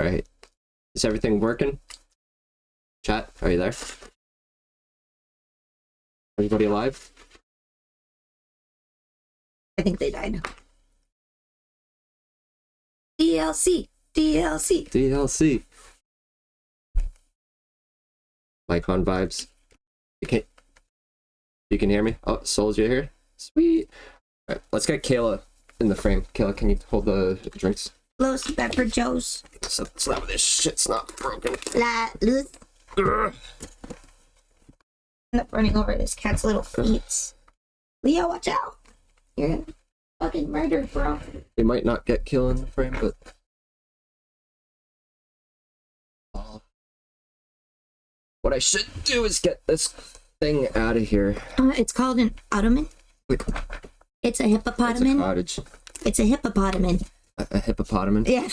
Alright. Is everything working? Chat, are you there? Everybody alive? I think they died. DLC. DLC. DLC. Mycon vibes. You can hear me? Oh, Souls, you here? Sweet. Alright, let's get Kayla in the frame. Kayla, can you hold the drinks? Los Pepper Joes. So that this shit's not broken. La Luz. Ugh. End up running over this cat's little feet. Leo, watch out. You're gonna fucking murder, bro. They might not get Kayla in the frame, but... What I should do is get this thing out of here. It's called an ottoman. Wait. It's a hippopotamus. It's a cottage. It's a hippopotamus. A hippopotamus? Yeah.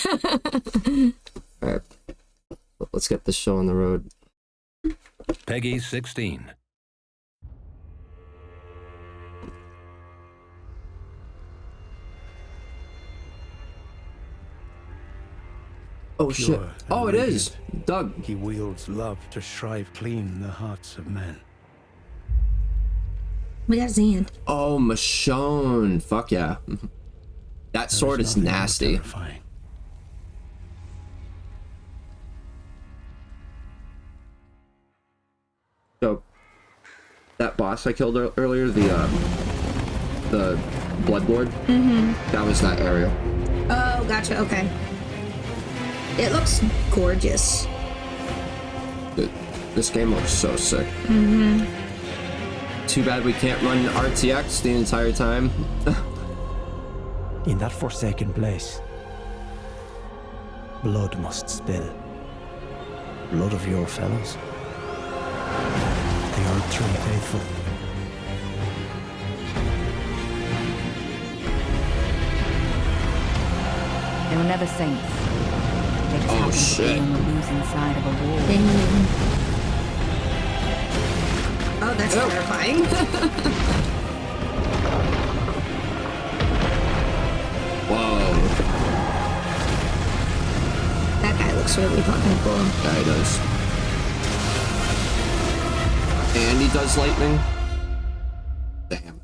Alright. Let's get this show on the road. Peggy 16. Oh shit. Oh, it is! Doug. He wields love to shrive clean the hearts of men. We got his hand. Oh, Michonne. Fuck yeah. That sword is nasty. Terrifying. So, that boss I killed earlier, the Blood Lord, that was that area. Oh, gotcha. Okay. It looks gorgeous. This game looks so sick. Too bad we can't run RTX the entire time. In that forsaken place, blood must spill. Blood of your fellows. The Earth Tree faithful. They were never saints. They just happened to be on the losing side of a war. Oh, that's terrifying. Whoa. That guy looks really fucking cool. Yeah, he does. And he does lightning. Damn.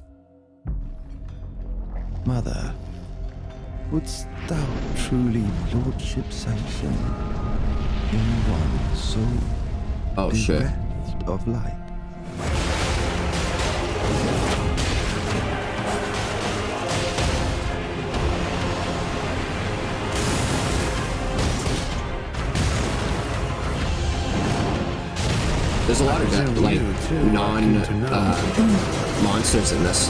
Mother, wouldst thou truly lordship sanction in one so Oh shit. bereft of light? There's a lot of that, like monsters in this.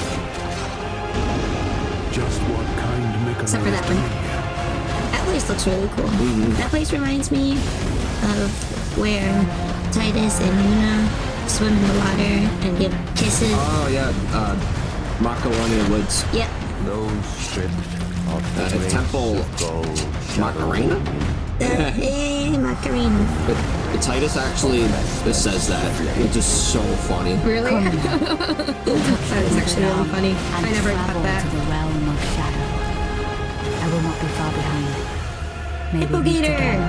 Just what kind make Except for that one. That place looks really cool. That place reminds me of where Titus and Luna swim in the water and give kisses. Oh yeah, Macaroni Woods. Yep. Those stripped of Temple Macarena? Hey, Macarena. But Titus actually says that, which is so funny. Really? That is actually really funny. I never got that. To the realm of shadow. I will not be far behind. Maybe Hippo meet Gator. together.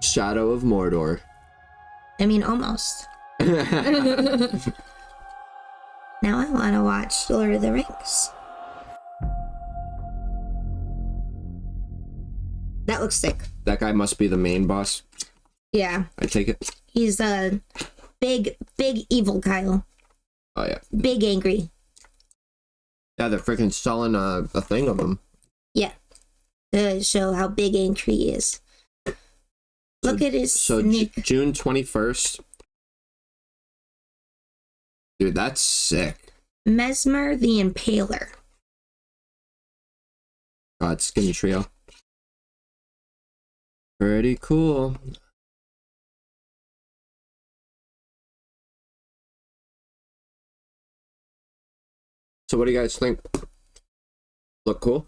Shadow of Mordor. I mean, almost. Now I want to watch Lord of the Rings. That looks sick. That guy must be the main boss. Yeah. I take it. He's a big evil Kyle. Oh yeah. Big angry. Yeah, they're freaking selling a thing of him. Yeah. To show how big angry he is. Look at his sneak. June 21st. Dude, that's sick. Mesmer the Impaler. God, Skinny Trio. Pretty cool. So what do you guys think? Look cool?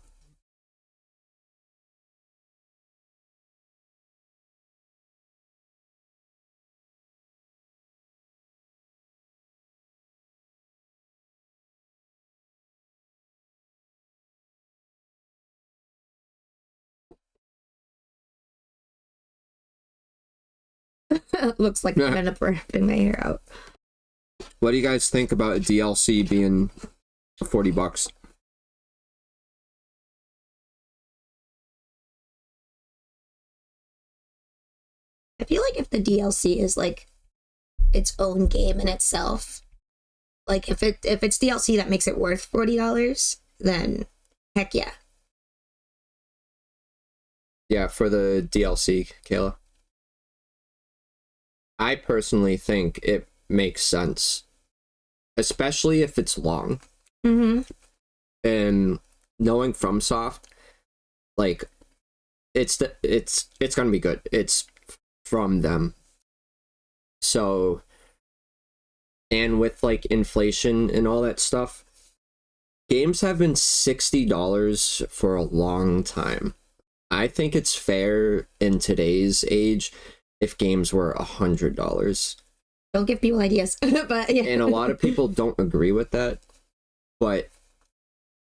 Looks like I'm gonna ripping my hair out. What do you guys think about a DLC being $40? I feel like if the DLC is like its own game in itself, like if it's DLC that makes it worth $40, then heck yeah. Yeah, for the DLC, Kayla. I personally think it makes sense, especially if it's long. Mm-hmm. And knowing FromSoft, like it's gonna be good. It's from them. So, and with like inflation and all that stuff, games have been $60 for a long time. I think it's fair in today's age if games were $100. Don't give people ideas, but yeah. And a lot of people don't agree with that. But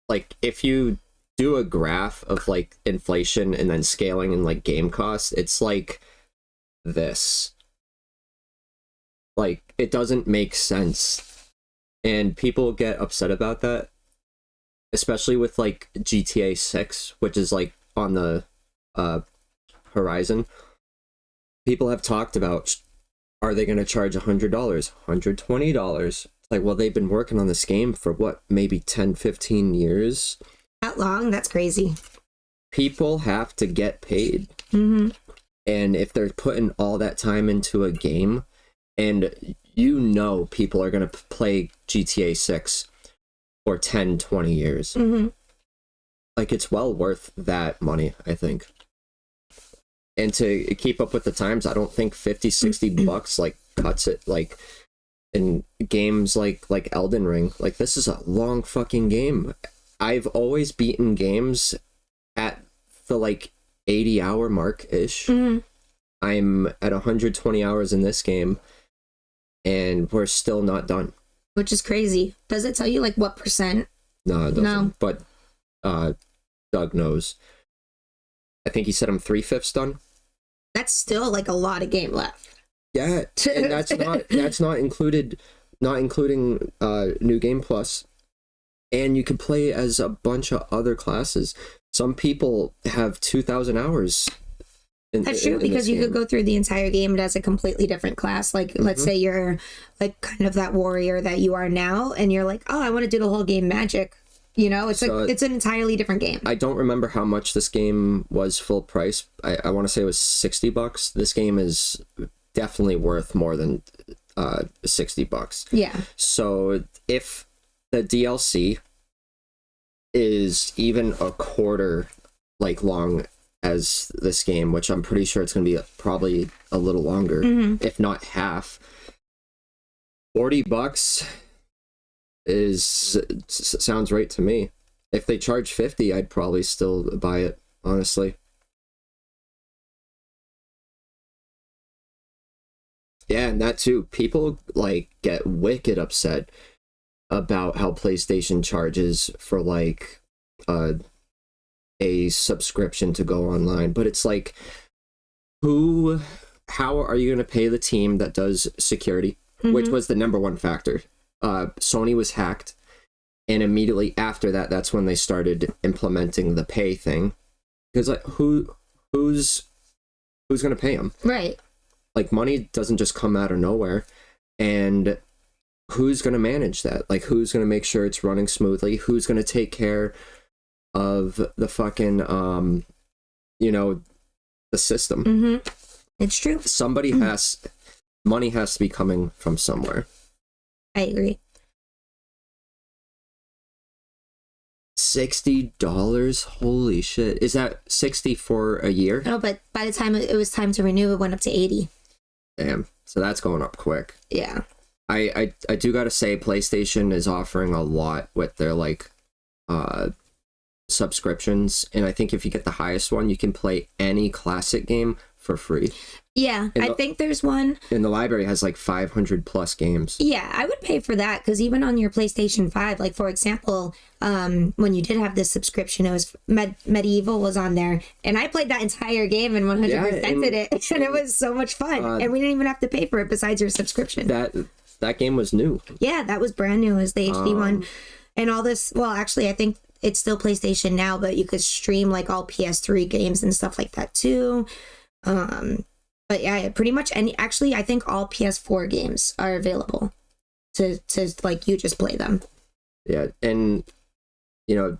like, if you do a graph of like inflation and then scaling and like game costs, it's like this. Like, it doesn't make sense. And people get upset about that, especially with like GTA 6, which is like on the horizon. People have talked about, are they going to charge $100, $120? It's like, well, they've been working on this game for what, maybe 10, 15 years? That long? That's crazy. People have to get paid. Mm-hmm. And if they're putting all that time into a game, and you know people are going to play GTA 6 for 10, 20 years. Mm-hmm. Like, it's well worth that money, I think. And to keep up with the times, I don't think 50, 60 bucks like cuts it. Like in games like Elden Ring, like this is a long fucking game. I've always beaten games at the like 80-hour mark ish. Mm-hmm. I'm at 120 hours in this game, and we're still not done. Which is crazy. Does it tell you like what percent? No, it doesn't. No. But Doug knows. I think he said I'm 3/5 done. That's still like a lot of game left. Yeah, and that's not including New Game Plus. And you can play as a bunch of other classes. Some people have 2,000 hours. That's true, because you could go through the entire game as a completely different class. Like, let's say you're like kind of that warrior that you are now, and you're like, oh, I want to do the whole game magic. You know, it's it's an entirely different game. I don't remember how much this game was full price. I want to say it was $60. This game is definitely worth more than $60. Yeah. So if the DLC is even a quarter like long as this game, which I'm pretty sure it's going to be probably a little longer, if not half, $40 sounds right to me. If they charge 50, I'd probably still buy it, honestly. Yeah, and that too. People like get wicked upset about how PlayStation charges for like a subscription to go online, but it's like, how are you going to pay the team that does security, which was the number one factor? Sony was hacked, and immediately after that, that's when they started implementing the pay thing. Because like, who's going to pay them? Right. Like, money doesn't just come out of nowhere, and who's going to manage that? Like, who's going to make sure it's running smoothly? Who's going to take care of the fucking the system? It's true. Money has to be coming from somewhere. I agree. $60? Holy shit. Is that 60 for a year? No, but by the time it was time to renew, it went up to 80. Damn. So that's going up quick. Yeah. I do gotta say, PlayStation is offering a lot with their like subscriptions, and I think if you get the highest one, you can play any classic game for free. Yeah, I think there's one. And the library has like 500 plus games. Yeah, I would pay for that because even on your PlayStation 5, like for example, when you did have this subscription, it was Medieval was on there, and I played that entire game and 100%ed it, and it was so much fun, and we didn't even have to pay for it besides your subscription. That game was new. Yeah, that was brand new. It was the HD one, and all this. Well, actually, I think it's still PlayStation now, but you could stream like all PS3 games and stuff like that too. But yeah, pretty much actually I think all PS4 games are available to like you just play them. Yeah, and you know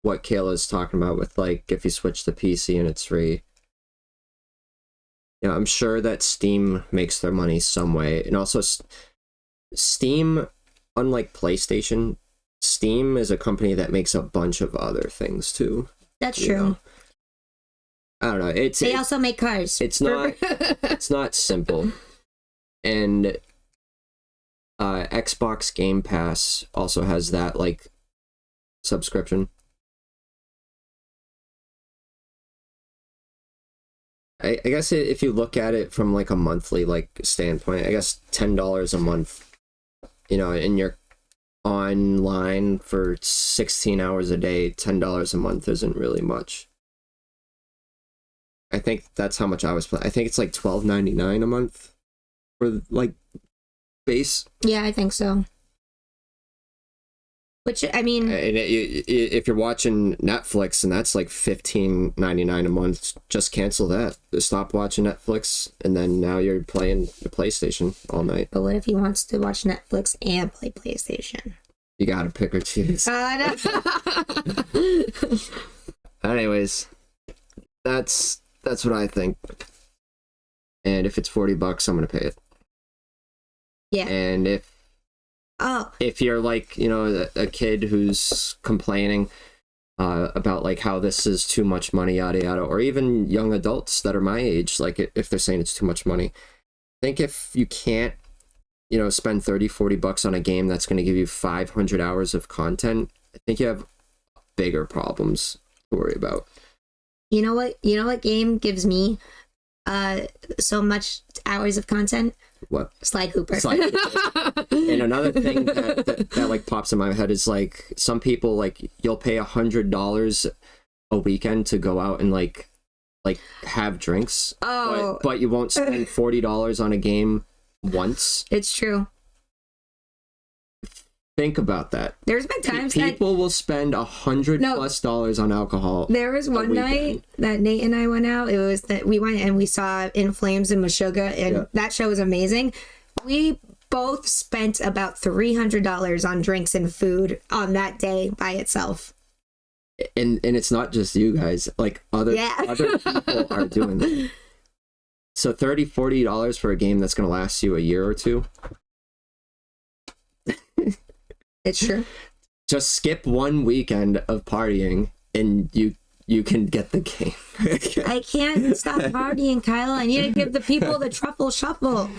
what Kayla's talking about with like if you switch to PC and it's free. Yeah, I'm sure that Steam makes their money some way, and also Steam, unlike PlayStation, Steam is a company that makes a bunch of other things too. That's true. Know? I don't know. They also make cars. It's not simple. And Xbox Game Pass also has that like subscription. I guess if you look at it from like a monthly like standpoint, I guess $10 a month, you know, and you're online for 16 hours a day, $10 a month isn't really much. I think that's how much I was playing. I think it's like $12.99 a month for like base. Yeah, I think so. Which I mean, if you're watching Netflix and that's like $15.99 a month, just cancel that. Stop watching Netflix, and then now you're playing the PlayStation all night. But what if he wants to watch Netflix and play PlayStation? You gotta pick or choose. No. Anyways, that's what I think. And if it's $40, I'm gonna pay it. Yeah. And if you're like, you know, a kid who's complaining about like how this is too much money, yada yada, or even young adults that are my age, like if they're saying it's too much money, I think if you can't, you know, spend $30-$40 on a game that's going to give you 500 hours of content, I think you have bigger problems to worry about. You know what game gives me so much hours of content? What? Sly Cooper. And another thing that like pops in my head is like some people, like you'll pay $100 a weekend to go out and like have drinks. Oh, but you won't spend $40 on a game once. It's true. Think about that. There's been times people will spend $100+ on alcohol. There was one night that Nate and I went out. It was that we went and we saw In Flames and Meshuggah, and that show was amazing. We both spent about $300 on drinks and food on that day by itself. And it's not just you guys. Like other people are doing that. So $30-$40 for a game that's going to last you a year or two. It's true. Just skip one weekend of partying and you can get the game. I can't stop partying, Kyle. I need to give the people the truffle shuffle.